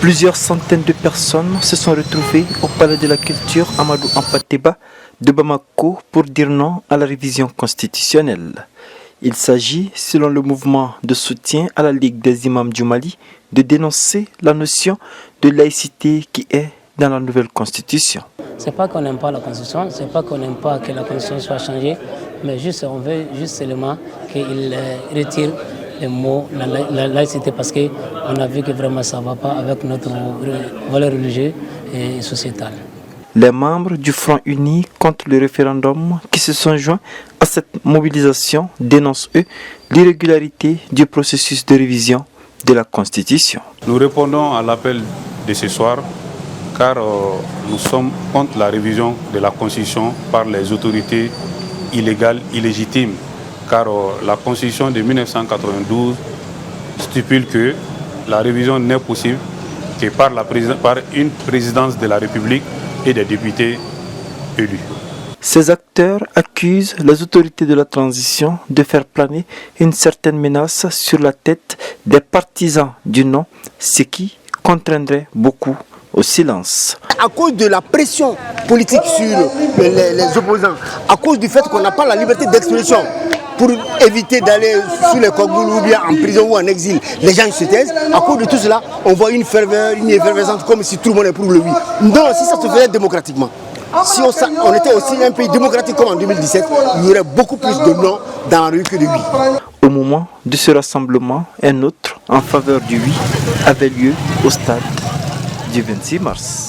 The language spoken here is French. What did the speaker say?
Plusieurs centaines de personnes se sont retrouvées au Palais de la Culture Amadou Hampâté-Bâ de Bamako pour dire non à la révision constitutionnelle. Il s'agit, selon le mouvement de soutien à la Ligue des imams du Mali, de dénoncer la notion de laïcité qui est dans la nouvelle constitution. C'est pas qu'on n'aime pas la constitution, c'est pas qu'on n'aime pas que la constitution soit changée, mais on veut juste seulement qu'il retire le mot la laïcité parce qu'on a vu que vraiment ça ne va pas avec notre valeur religieuse et sociétale. Les membres du Front uni contre le référendum qui se sont joints à cette mobilisation dénoncent, eux, l'irrégularité du processus de révision de la Constitution. Nous répondons à l'appel de ce soir car nous sommes contre la révision de la Constitution par les autorités illégales, illégitimes. Car la Constitution de 1992 stipule que la révision n'est possible que par une présidence de la République et des députés élus. Ces acteurs accusent les autorités de la transition de faire planer une certaine menace sur la tête des partisans du non, ce qui contraindrait beaucoup au silence. À cause de la pression politique sur les opposants, à cause du fait qu'on n'a pas la liberté d'expression, pour éviter d'aller sous les cogoules ou bien en prison ou en exil, les gens se taisent. À cause de tout cela, on voit une ferveur, une effervescence comme si tout le monde est pour le oui. Non, si ça se faisait démocratiquement, si on était aussi un pays démocratique comme en 2017, il y aurait beaucoup plus de non dans la rue que de oui. Au moment de ce rassemblement, un autre en faveur du oui avait lieu au stade du 26 mars.